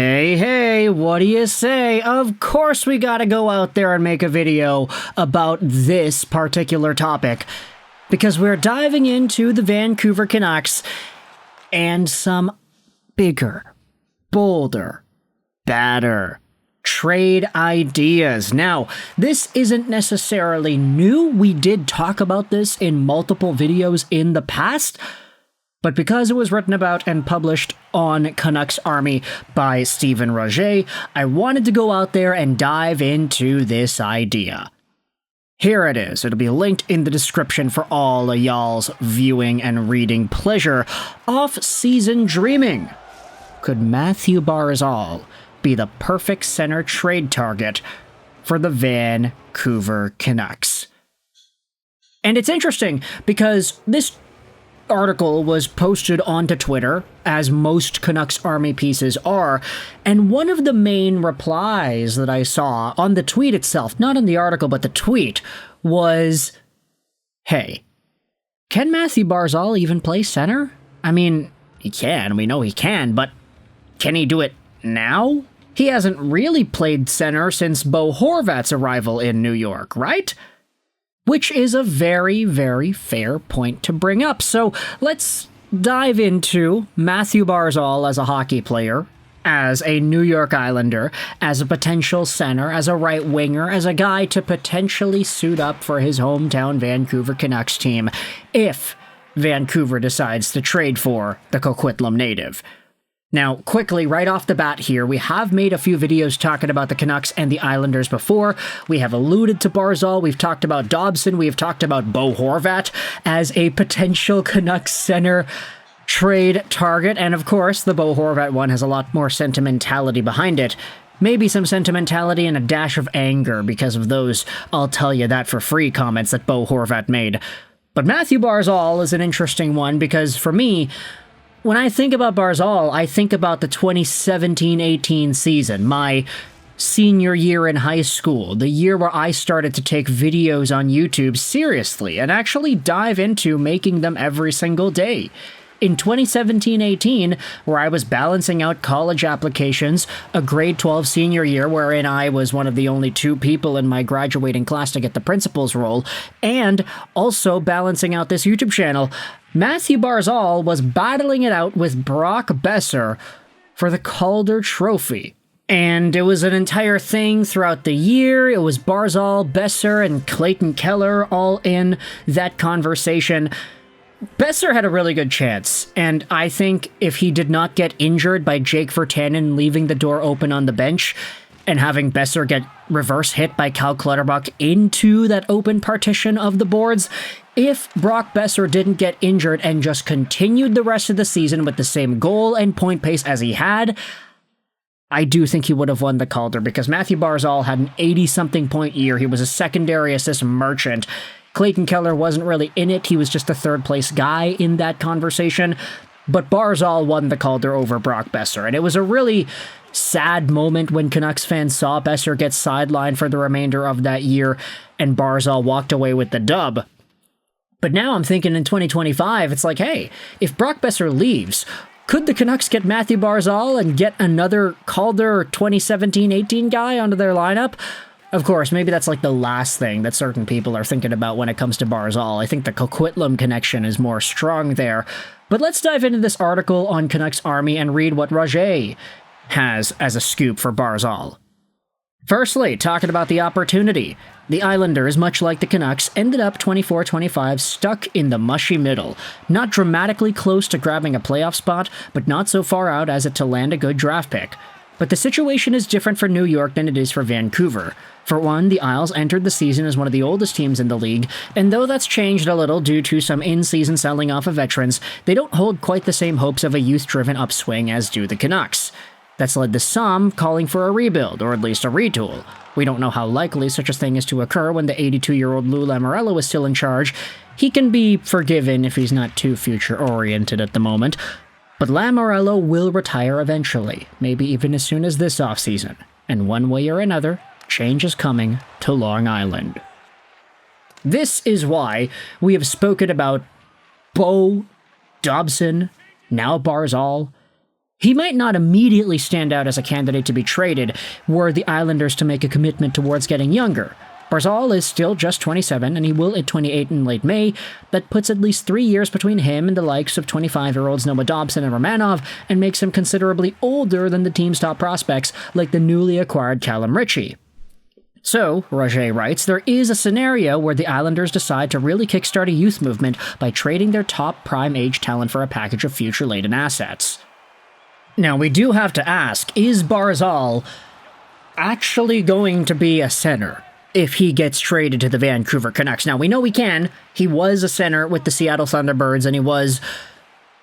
Hey, what do you say? Of course we gotta go out there and make a video about this particular topic, because we're diving into the Vancouver Canucks and some bigger, bolder, badder trade ideas. Now, this isn't necessarily new. We did talk about this in multiple videos in the past, but because it was written about and published on Canucks Army by Stephen Roget, I wanted to go out there and dive into this idea. Here it is. It'll be linked in the description for all of y'all's viewing and reading pleasure. Off-season dreaming. Could Mathew Barzal be the perfect center trade target for the Vancouver Canucks? And it's interesting because this article was posted onto Twitter, as most Canucks Army pieces are, and one of the main replies that I saw on the tweet itself, not on the article, but the tweet, was, hey, can Mathew Barzal even play center? I mean, he can, we know he can, but can he do it now? He hasn't really played center since Bo Horvat's arrival in New York, right? Which is a very, very fair point to bring up. So let's dive into Mathew Barzal as a hockey player, as a New York Islander, as a potential center, as a right winger, as a guy to potentially suit up for his hometown Vancouver Canucks team if Vancouver decides to trade for the Coquitlam native. Now, quickly, right off the bat here, we have made a few videos talking about the Canucks and the Islanders before. We have alluded to Barzal, we've talked about Dobson, we have talked about Bo Horvat as a potential Canucks center trade target, and of course, the Bo Horvat one has a lot more sentimentality behind it. Maybe some sentimentality and a dash of anger because of those "I'll tell you that for free" comments that Bo Horvat made. But Mathew Barzal is an interesting one because, for me, when I think about Barzal, I think about the 2017-18 season, my senior year in high school, the year where I started to take videos on YouTube seriously and actually dive into making them every single day. In 2017-18, where I was balancing out college applications, a grade 12 senior year wherein I was one of the only 2 people in my graduating class to get the principal's role, and also balancing out this YouTube channel, Mathew Barzal was battling it out with Brock Boeser for the Calder Trophy. And it was an entire thing throughout the year. It was Barzal, Boeser, and Clayton Keller all in that conversation. Boeser had a really good chance, and I think if he did not get injured by Jake Virtanen leaving the door open on the bench and having Boeser get reverse hit by Cal Clutterbuck into that open partition of the boards, if Brock Boeser didn't get injured and just continued the rest of the season with the same goal and point pace as he had, I do think he would have won the Calder, because Mathew Barzal had an 80-something point year. He was a secondary assist merchant. Clayton Keller wasn't really in it. He was just a third-place guy in that conversation. But Barzal won the Calder over Brock Boeser, and it was a really sad moment when Canucks fans saw Boeser get sidelined for the remainder of that year, and Barzal walked away with the dub. But now I'm thinking in 2025, it's like, hey, if Brock Boeser leaves, could the Canucks get Mathew Barzal and get another Calder 2017-18 guy onto their lineup? Of course, maybe that's like the last thing that certain people are thinking about when it comes to Barzal. I think the Coquitlam connection is more strong there. But let's dive into this article on Canucks Army and read what Roget has as a scoop for Barzal. Firstly, talking about the opportunity. The Islanders, much like the Canucks, ended up 24-25 stuck in the mushy middle. Not dramatically close to grabbing a playoff spot, but not so far out as it to land a good draft pick. But the situation is different for New York than it is for Vancouver. For one, the Isles entered the season as one of the oldest teams in the league, and though that's changed a little due to some in-season selling off of veterans, they don't hold quite the same hopes of a youth-driven upswing as do the Canucks. That's led to some calling for a rebuild, or at least a retool. We don't know how likely such a thing is to occur when the 82-year-old Lou Lamoriello is still in charge. He can be forgiven if he's not too future-oriented at the moment. But Lamoriello will retire eventually, maybe even as soon as this offseason. And one way or another, change is coming to Long Island. This is why we have spoken about Bo, Dobson, now Barzal, He might not immediately stand out as a candidate to be traded were the Islanders to make a commitment towards getting younger. Barzal is still just 27, and he will hit 28 in late May. That puts at least 3 years between him and the likes of 25-year-olds Noah Dobson and Romanov, and makes him considerably older than the team's top prospects, like the newly acquired Callum Ritchie. So, Roger writes, there is a scenario where the Islanders decide to really kickstart a youth movement by trading their top prime age talent for a package of future-laden assets. Now, we do have to ask, is Barzal actually going to be a center if he gets traded to the Vancouver Canucks? Now, we know he can. He was a center with the Seattle Thunderbirds, and he was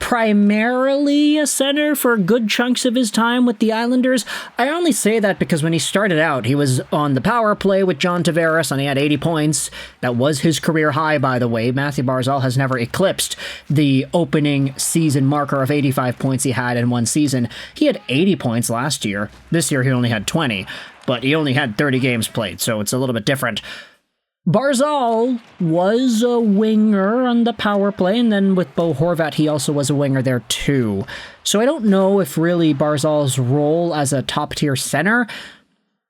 primarily a center for good chunks of his time with the Islanders. I only say that because when he started out, he was on the power play with John Tavares, and he had 80 points. That was his career high, by the way. Mathew Barzal has never eclipsed the opening season marker of 85 points he had in one season. He had 80 points last year. This year, he only had 20, but he only had 30 games played, so it's a little bit different. Barzal was a winger on the power play, and then with Bo Horvat, he also was a winger there too. So I don't know if really Barzal's role as a top-tier center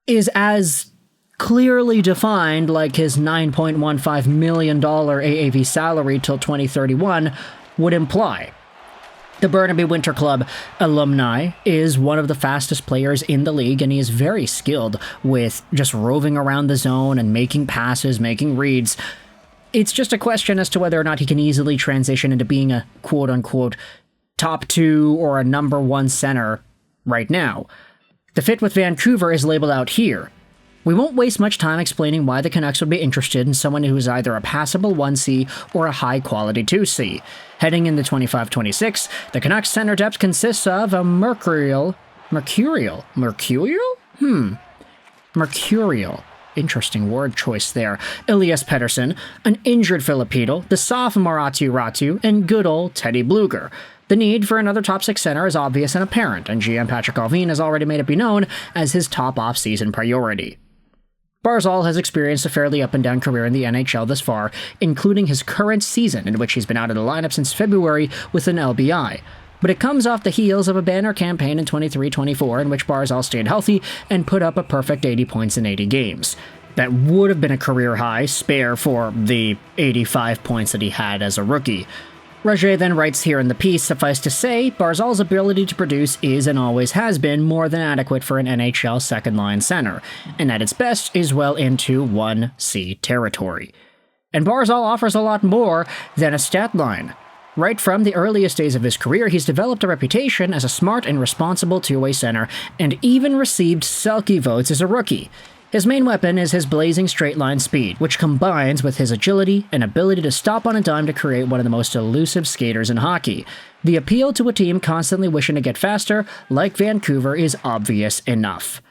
is as clearly defined like his $9.15 million AAV salary till 2031 would imply. The Burnaby Winter Club alumni is one of the fastest players in the league, and he is very skilled with just roving around the zone and making passes, making reads. It's just a question as to whether or not he can easily transition into being a quote-unquote top 2 or a number 1 center right now. The fit with Vancouver is labeled out here. We won't waste much time explaining why the Canucks would be interested in someone who is either a passable 1C or a high-quality 2C. Heading into 25-26, the Canucks' center depth consists of a mercurial. Interesting word choice there. Elias Pettersson, an injured Filipino, the sophomore Ratu, and good old Teddy Bluger. The need for another top 6 center is obvious and apparent, and GM Patrick Allvin has already made it be known as his top off-season priority. Barzal has experienced a fairly up-and-down career in the NHL thus far, including his current season, in which he's been out of the lineup since February with an LBI. But it comes off the heels of a banner campaign in 23-24 in which Barzal stayed healthy and put up a perfect 80 points in 80 games. That would have been a career high, spare for the 85 points that he had as a rookie. Roger then writes here in the piece, suffice to say, Barzal's ability to produce is and always has been more than adequate for an NHL second-line center, and at its best is well into 1C territory. And Barzal offers a lot more than a stat line. Right from the earliest days of his career, he's developed a reputation as a smart and responsible two-way center, and even received Selke votes as a rookie. His main weapon is his blazing straight-line speed, which combines with his agility and ability to stop on a dime to create one of the most elusive skaters in hockey. The appeal to a team constantly wishing to get faster, like Vancouver, is obvious enough.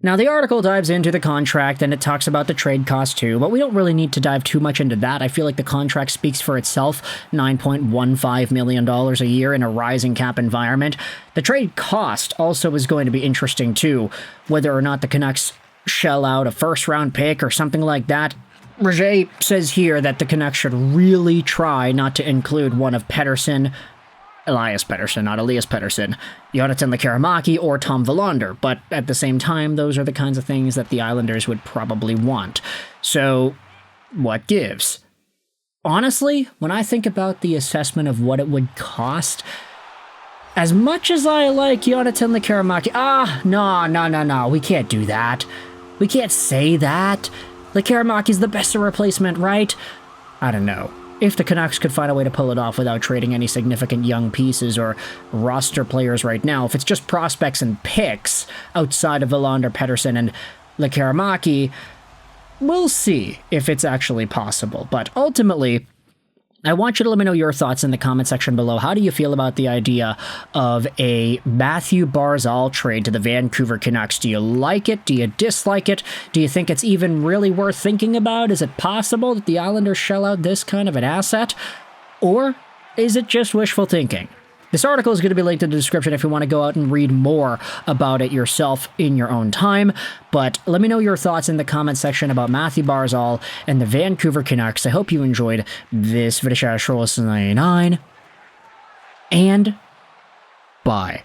Now, the article dives into the contract, and it talks about the trade cost too, but we don't really need to dive too much into that. I feel like the contract speaks for itself, $9.15 million a year in a rising cap environment. The trade cost also is going to be interesting too, whether or not the Canucks shell out a first-round pick or something like that. Roger says here that the Canucks should really try not to include one of Elias Pettersson, Jonathan Lekkerimäki, or Tom Willander, but at the same time, those are the kinds of things that the Islanders would probably want. So, what gives? Honestly, when I think about the assessment of what it would cost, as much as I like Jonathan Lekkerimäki, no, we can't do that. We can't say that. Lekkerimäki's the best replacement, right? I don't know. If the Canucks could find a way to pull it off without trading any significant young pieces or roster players right now, if it's just prospects and picks outside of Willander, Pettersson, and Lekkerimäki, we'll see if it's actually possible. But ultimately, I want you to let me know your thoughts in the comment section below. How do you feel about the idea of a Mathew Barzal trade to the Vancouver Canucks? Do you like it? Do you dislike it? Do you think it's even really worth thinking about? Is it possible that the Islanders shell out this kind of an asset? Or is it just wishful thinking? This article is going to be linked in the description if you want to go out and read more about it yourself in your own time. But let me know your thoughts in the comment section about Mathew Barzal and the Vancouver Canucks. I hope you enjoyed this video. And bye.